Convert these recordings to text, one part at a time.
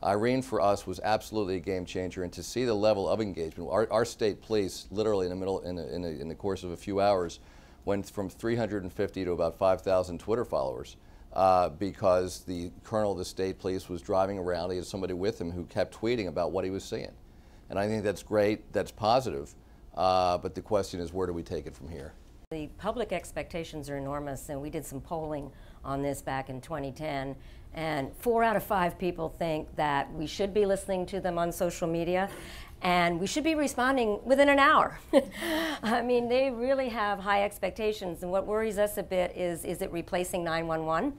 Irene for us was absolutely a game changer, and to see the level of engagement, our state police literally in the course of a few hours went from 350 to about 5,000 Twitter followers because the colonel of the state police was driving around. He had somebody with him who kept tweeting about what he was seeing. And I think that's great, that's positive, but the question is, where do we take it from here? The public expectations are enormous, and we did some polling on this back in 2010, and 4 out of 5 people think that we should be listening to them on social media, and we should be responding within an hour. I mean, they really have high expectations, and what worries us a bit is it replacing 911?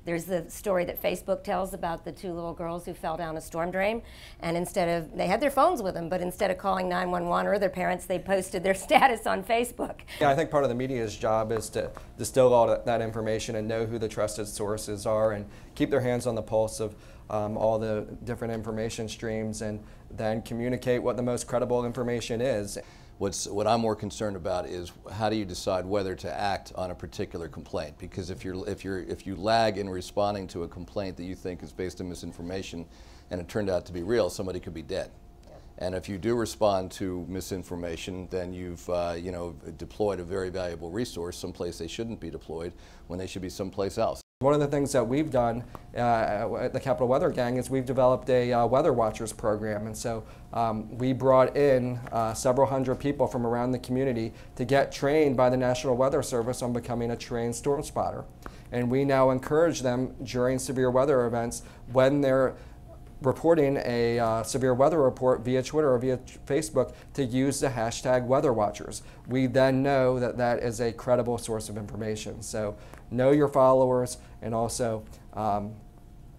There's the story that Facebook tells about the 2 little girls who fell down a storm drain, and they had their phones with them, but instead of calling 911 or their parents, they posted their status on Facebook. Yeah, I think part of the media's job is to distill all that information and know who the trusted sources are and keep their hands on the pulse of all the different information streams, and then communicate what the most credible information is. What I'm more concerned about is, how do you decide whether to act on a particular complaint? Because if you lag in responding to a complaint that you think is based on misinformation, and it turned out to be real, somebody could be dead. And if you do respond to misinformation, then you've deployed a very valuable resource someplace they shouldn't be deployed, when they should be someplace else. One of the things that we've done at the Capitol Weather Gang is we've developed a Weather Watchers program, and so we brought in several hundred people from around the community to get trained by the National Weather Service on becoming a trained storm spotter. And we now encourage them during severe weather events, when they're reporting a severe weather report via Twitter or via Facebook, to use the hashtag Weather Watchers. We then know that that is a credible source of information. So know your followers, and also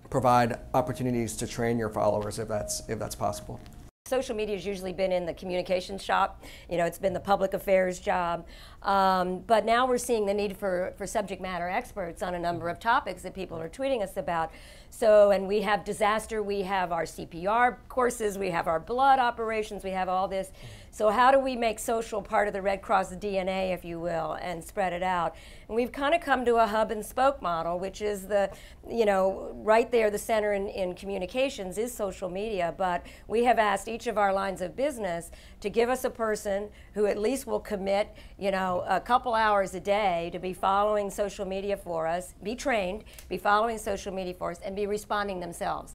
provide opportunities to train your followers if that's possible. Social media has usually been in the communications shop. You know, it's been the public affairs job. But now we're seeing the need for subject matter experts on a number of topics that people are tweeting us about. So, and we have disaster, we have our CPR courses, we have our blood operations, we have all this. So how do we make social part of the Red Cross DNA, if you will, and spread it out? And we've kind of come to a hub and spoke model, which is right there, the center in communications is social media. But we have asked each of our lines of business to give us a person who at least will commit, a couple hours a day to be following social media for us, be trained, be following social media for us, and be responding themselves.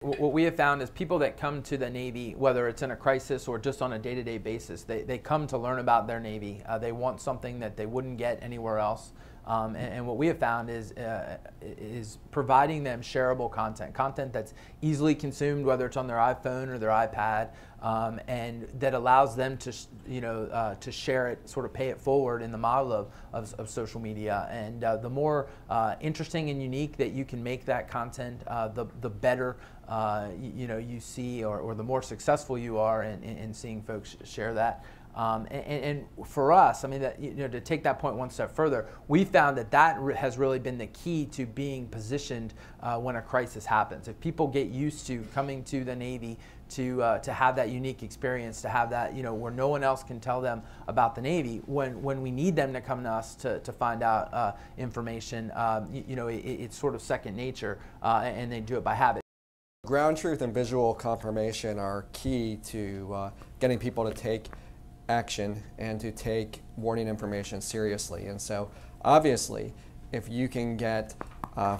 What we have found is people that come to the Navy, whether it's in a crisis or just on a day-to-day basis, they come to learn about their Navy. They want something that they wouldn't get anywhere else. And what we have found is providing them shareable content that's easily consumed, whether it's on their iPhone or their iPad, and that allows them to share it, sort of pay it forward in the model of social media. And the more interesting and unique that you can make that content, the better you see, or the more successful you are in seeing folks share that. And for us, I mean, to take that point one step further, we found that has really been the key to being positioned when a crisis happens. If people get used to coming to the Navy to have that unique experience, to have that, where no one else can tell them about the Navy, when we need them to come to us to find out information, it's sort of second nature, and they do it by habit. Ground truth and visual confirmation are key to getting people to take action and to take warning information seriously. And so obviously, if you can get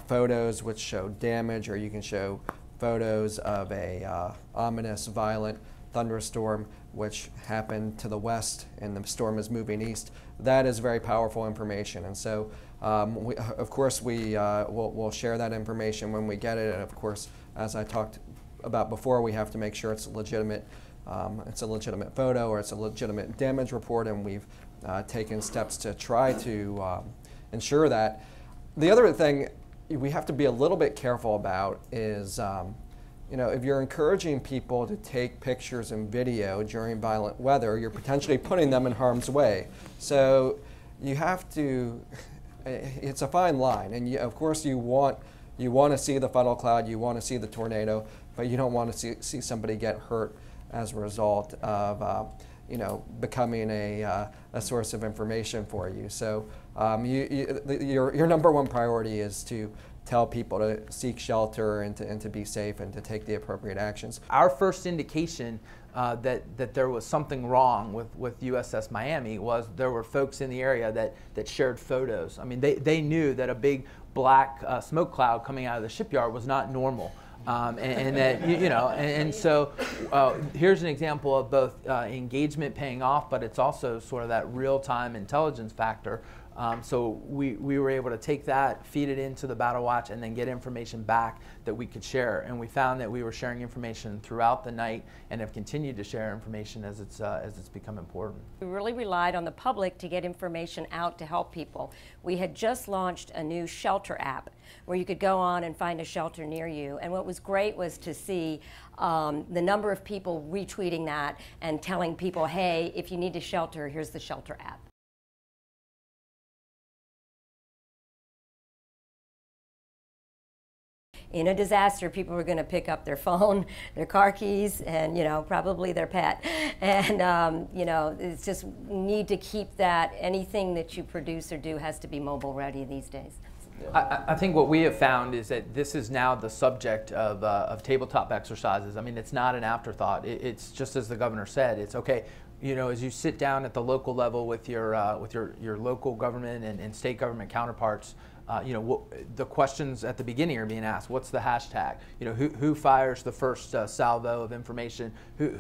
photos which show damage, or you can show photos of a ominous, violent thunderstorm which happened to the west and the storm is moving east, that is very powerful information. And so of course we'll share that information when we get it, and of course, as I talked about before, we have to make sure it's legitimate. It's a legitimate photo, or it's a legitimate damage report, and we've taken steps to try to ensure that. The other thing we have to be a little bit careful about is, if you're encouraging people to take pictures and video during violent weather, you're potentially putting them in harm's way. So you have to, it's a fine line, and of course you want to see the funnel cloud, you want to see the tornado, but you don't want to see somebody get hurt as a result of becoming a source of information for you. So Your number one priority is to tell people to seek shelter and to be safe and to take the appropriate actions. Our first indication that there was something wrong with USS Miami was there were folks in the area that shared photos. I mean, they knew that a big black smoke cloud coming out of the shipyard was not normal. And that, you know, and so here's an example of both engagement paying off, but it's also sort of that real-time intelligence factor. So we were able to take that, feed it into the Battle Watch, and then get information back that we could share. And we found that we were sharing information throughout the night and have continued to share information as it's become important. We really relied on the public to get information out to help people. We had just launched a new shelter app where you could go on and find a shelter near you. And what was great was to see the number of people retweeting that and telling people, hey, if you need to shelter, here's the shelter app. In a disaster, people were going to pick up their phone, their car keys, and, you know, probably their pet. And, you know, it's just need to keep that. Anything that you produce or do has to be mobile ready these days. I think what we have found is that this is now the subject of tabletop exercises. I mean, it's not an afterthought. It's just as the governor said. It's okay. You know, as you sit down at the local level with your local government and state government counterparts, you know, the questions at the beginning are being asked. What's the hashtag? You know, who fires the first salvo of information? You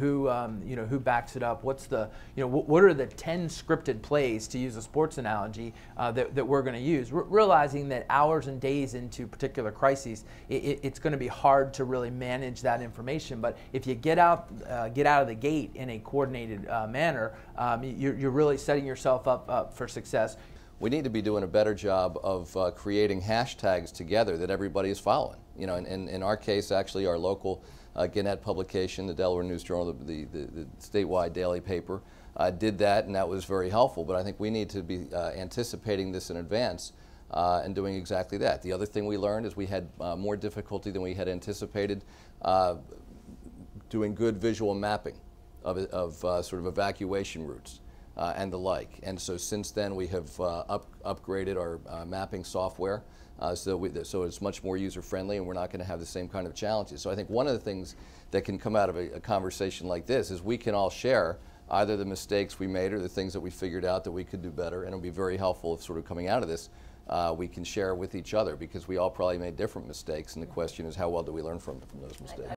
know, who backs it up? What's the, you know, what are the 10 scripted plays, to use a sports analogy, that we're going to use? Realizing that hours and days into particular crises, it's going to be hard to really manage that information. But if you get out of the gate in a coordinated manner, you're really setting yourself up for success. We need to be doing a better job of creating hashtags together that everybody is following. You know, in our case, actually, our local Gannett publication, the Delaware News Journal, the statewide daily paper, did that, and that was very helpful. But I think we need to be anticipating this in advance and doing exactly that. The other thing we learned is we had more difficulty than we had anticipated doing good visual mapping of sort of evacuation routes. And the like. And so since then we have upgraded our mapping software so it's much more user-friendly, and we're not going to have the same kind of challenges. So I think one of the things that can come out of a conversation like this is we can all share either the mistakes we made or the things that we figured out that we could do better, and it'll be very helpful if sort of coming out of this we can share with each other, because we all probably made different mistakes, and the question is how well do we learn from those mistakes.